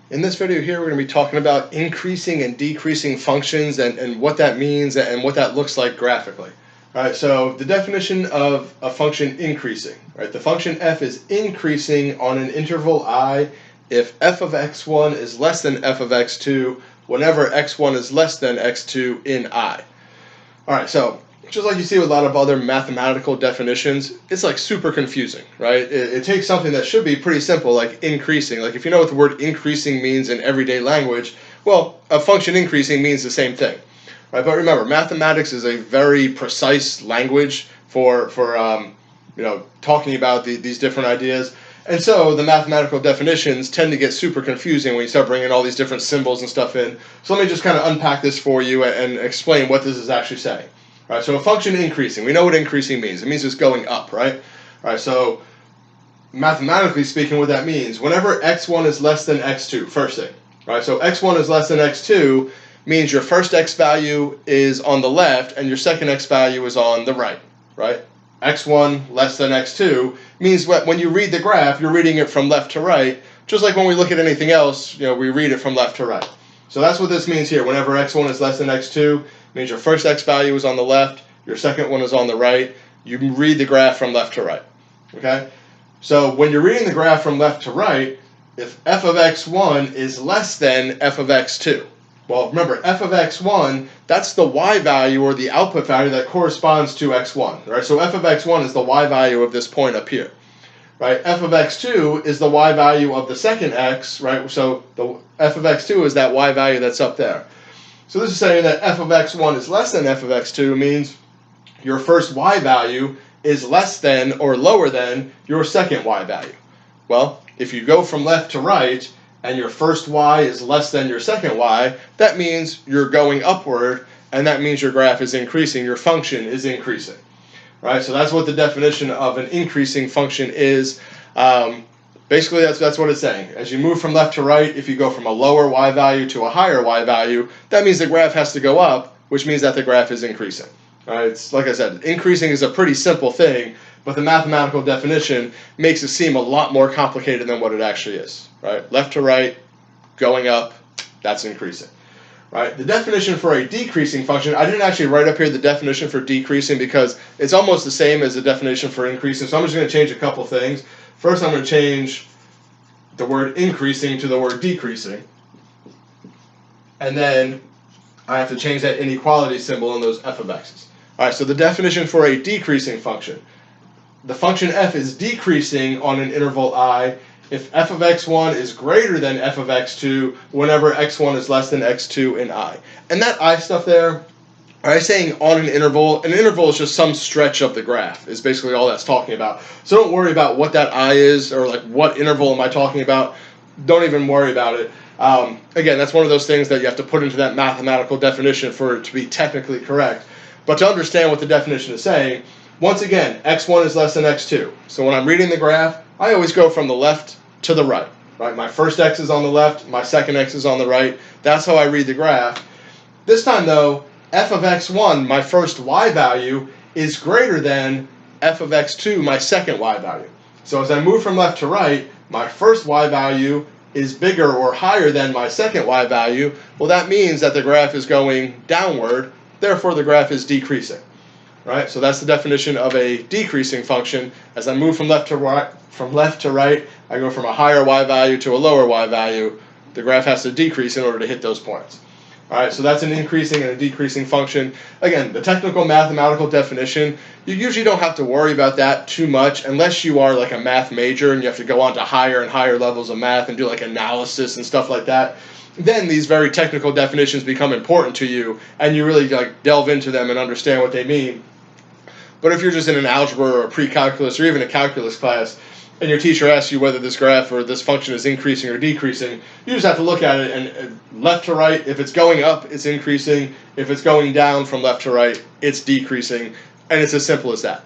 In this video here, we're going to be talking about increasing and decreasing functions and what that means and what that looks like graphically. All right, so the definition of a function increasing, right? The function f is increasing on an interval I if f of x1 is less than f of x2 whenever x1 is less than x2 in I. All right, so just like you see with a lot of other mathematical definitions, it's like super confusing, right? It takes something that should be pretty simple, like increasing. Like if you know what the word increasing means in everyday language, well, a function increasing means the same thing, right? But remember, mathematics is a very precise language for talking about these different ideas. And so the mathematical definitions tend to get super confusing when you start bringing all these different symbols and stuff in. So let me just kind of unpack this for you and explain what this is actually saying. All right, so a function increasing, we know what increasing means. It means it's going up, right? All right, so mathematically speaking, what that means, whenever x1 is less than x2, first thing, right? So x1 is less than x2 means your first x value is on the left and your second x value is on the right, right? x1 less than x2 means when you read the graph, you're reading it from left to right, just like when we look at anything else, we read it from left to right. So that's what this means here. Whenever x1 is less than x2, means your first x value is on the left, your second one is on the right. You can read the graph from left to right. Okay? So when you're reading the graph from left to right, if f of x1 is less than f of x2, well, remember, f of x1, that's the y value or the output value that corresponds to x1. Right? So f of x1 is the y value of this point up here. Right? F of x2 is the y value of the second x, right? So the f of x2 is that y value that's up there. So this is saying that f of x1 is less than f of x2 means your first y value is less than or lower than your second y value. Well, if you go from left to right and your first y is less than your second y, that means you're going upward, and that means your graph is increasing, your function is increasing. Right? So that's what the definition of an increasing function is. Basically, that's what it's saying. As you move from left to right, if you go from a lower y value to a higher y value, that means the graph has to go up, which means that the graph is increasing. All right? It's, like I said, increasing is a pretty simple thing, but the mathematical definition makes it seem a lot more complicated than what it actually is. Right? Left to right, going up, that's increasing. Right? The definition for a decreasing function, I didn't actually write up here the definition for decreasing because it's almost the same as the definition for increasing, so I'm just going to change a couple things. First, I'm going to change the word increasing to the word decreasing. And then I have to change that inequality symbol in those f of x's. All right, so the definition for a decreasing function. The function f is decreasing on an interval I if f of x1 is greater than f of x2 whenever x1 is less than x2 in I. And that I stuff there, I'm saying on an interval is just some stretch of the graph, is basically all that's talking about. So don't worry about what that I is, or like what interval am I talking about. Don't even worry about it. Again, that's one of those things that you have to put into that mathematical definition for it to be technically correct. But to understand what the definition is saying, once again, x1 is less than x2. So when I'm reading the graph, I always go from the left to the right. Right? My first x is on the left, my second x is on the right. That's how I read the graph. This time, though, f of x1, my first y value, is greater than f of x2, my second y value. So as I move from left to right, my first y value is bigger or higher than my second y value. Well, that means that the graph is going downward, therefore the graph is decreasing. Right? So that's the definition of a decreasing function. As I move from left to right, I go from a higher y value to a lower y value. The graph has to decrease in order to hit those points. All right, so that's an increasing and a decreasing function. Again, the technical mathematical definition, you usually don't have to worry about that too much unless you are like a math major and you have to go on to higher and higher levels of math and do like analysis and stuff like that. Then these very technical definitions become important to you and you really like delve into them and understand what they mean. But if you're just in an algebra or a precalculus or even a calculus class, and your teacher asks you whether this graph or this function is increasing or decreasing, you just have to look at it and left to right, if it's going up, it's increasing. If it's going down from left to right, it's decreasing. And it's as simple as that.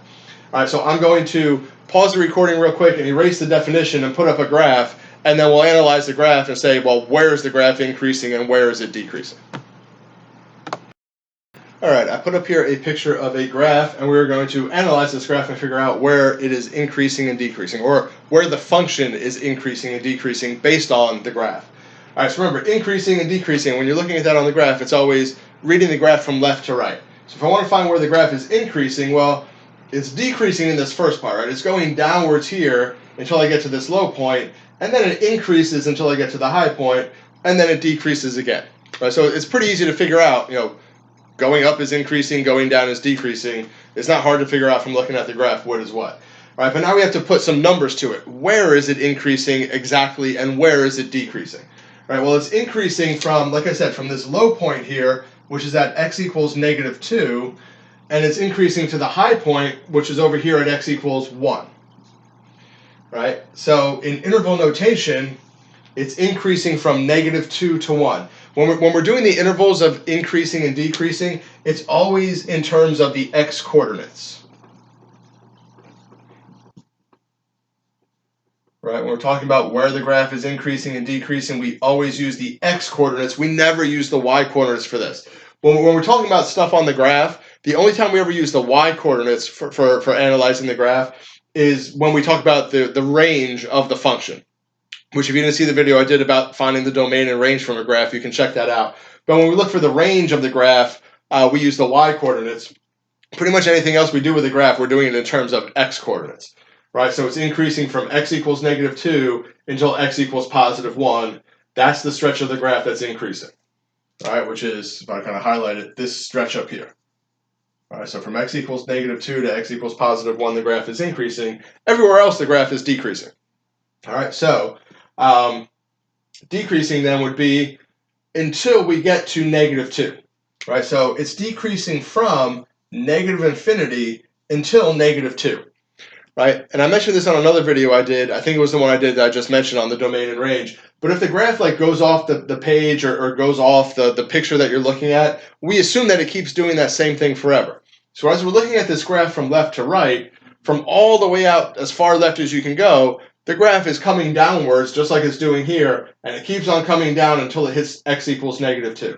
All right, so I'm going to pause the recording real quick and erase the definition and put up a graph, and then we'll analyze the graph and say, well, where is the graph increasing and where is it decreasing? Alright, I put up here a picture of a graph, and we're going to analyze this graph and figure out where it is increasing and decreasing, or where the function is increasing and decreasing based on the graph. All right, so remember, increasing and decreasing, when you're looking at that on the graph, it's always reading the graph from left to right. So if I want to find where the graph is increasing, well, it's decreasing in this first part, right? It's going downwards here until I get to this low point, and then it increases until I get to the high point, and then it decreases again. Right? So it's pretty easy to figure out, going up is increasing, going down is decreasing. It's not hard to figure out from looking at the graph what is what. All right, but now we have to put some numbers to it. Where is it increasing exactly, and where is it decreasing? All right, well, it's increasing from, like I said, from this low point here, which is at x equals -2, and it's increasing to the high point, which is over here at x equals 1. Right? So in interval notation, it's increasing from -2 to 1. When we're doing the intervals of increasing and decreasing, it's always in terms of the x coordinates. Right? When we're talking about where the graph is increasing and decreasing, we always use the x coordinates. We never use the y coordinates for this. When we're talking about stuff on the graph, the only time we ever use the y coordinates for analyzing the graph is when we talk about the range of the function. Which, if you didn't see the video I did about finding the domain and range from a graph, you can check that out. But when we look for the range of the graph, we use the y coordinates. Pretty much anything else we do with the graph, we're doing it in terms of x coordinates. Right, so it's increasing from x equals -2 until x equals +1. That's the stretch of the graph that's increasing. All right, which is, if I kind of highlight it, this stretch up here. All right, so from x equals -2 to x equals +1, the graph is increasing. Everywhere else, the graph is decreasing. All right, so decreasing then would be until we get to -2. Right, so it's decreasing from -infinity until -2. Right, and I mentioned this on another video I did. I think it was the one I did that I just mentioned on the domain and range. But if the graph goes off the page or goes off the picture that you're looking at, we assume that it keeps doing that same thing forever. So as we're looking at this graph from left to right, from all the way out as far left as you can go, the graph is coming downwards just like it's doing here, and it keeps on coming down until it hits x equals -2.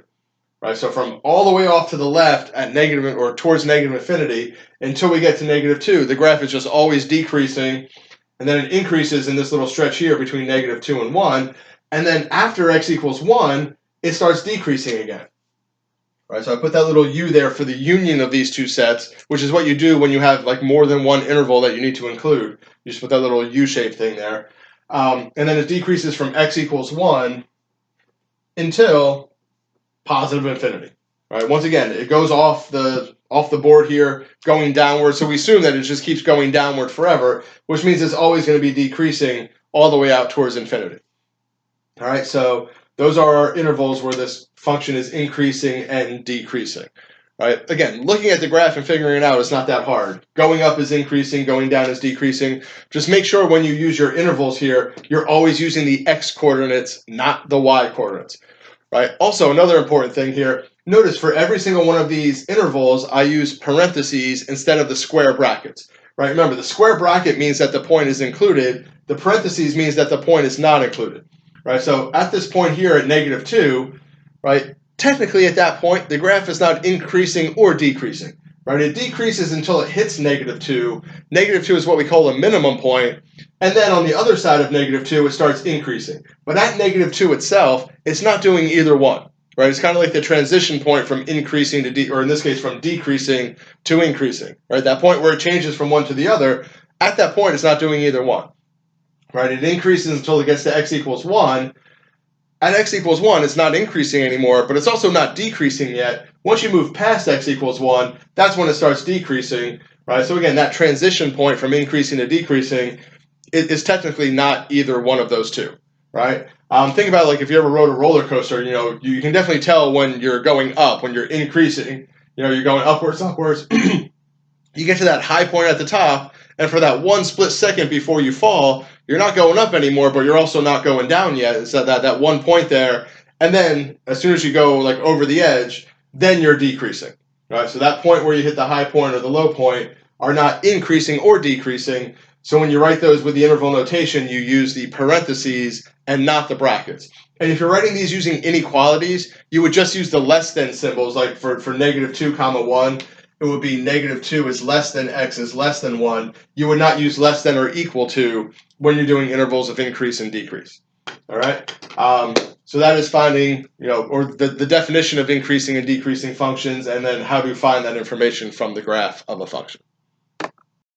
Right, so from all the way off to the left at negative or towards -infinity until we get to -2, the graph is just always decreasing, and then it increases in this little stretch here between -2 and 1, and then after x equals 1, it starts decreasing again. Right, so I put that little u there for the union of these two sets, which is what you do when you have more than one interval that you need to include. You just put that little u-shaped thing there, and then it decreases from x equals 1 until +infinity. Right. Once again, it goes off the board here, going downward. So we assume that it just keeps going downward forever, which means it's always going to be decreasing all the way out towards infinity. All right. So those are our intervals where this function is increasing and decreasing. Right. Again, looking at the graph and figuring it out is not that hard. Going up is increasing, going down is decreasing. Just make sure when you use your intervals here, you're always using the x coordinates, not the y coordinates. Right. Also, another important thing here, notice for every single one of these intervals, I use parentheses instead of the square brackets. Right. Remember, the square bracket means that the point is included. The parentheses means that the point is not included. Right. So at this point here at -2, right, technically at that point, the graph is not increasing or decreasing. Right. It decreases until it hits -2. -2 is what we call a minimum point. And then on the other side of -2, it starts increasing. But at -2 itself, it's not doing either one, right? It's kind of like the transition point from increasing to, or in this case, from decreasing to increasing, right? That point where it changes from one to the other, at that point, it's not doing either one, right? It increases until it gets to x equals 1. At x equals 1, it's not increasing anymore, but it's also not decreasing yet. Once you move past x equals 1, that's when it starts decreasing, right? So again, that transition point from increasing to decreasing is technically not either one of those two, right? Think about if you ever rode a roller coaster, you can definitely tell when you're going up, when you're increasing, you're going upwards. You get to that high point at the top, and for that one split second before you fall, you're not going up anymore, but you're also not going down yet. It's that one point there, and then as soon as you go over the edge, then you're decreasing, right? So that point where you hit the high point or the low point are not increasing or decreasing. So when you write those with the interval notation, you use the parentheses and not the brackets. And if you're writing these using inequalities, you would just use the less than symbols, like for -2, 1, it would be -2 is less than x is less than 1. You would not use less than or equal to when you're doing intervals of increase and decrease. All right. So that is finding, or the definition of increasing and decreasing functions, and then how to find that information from the graph of a function.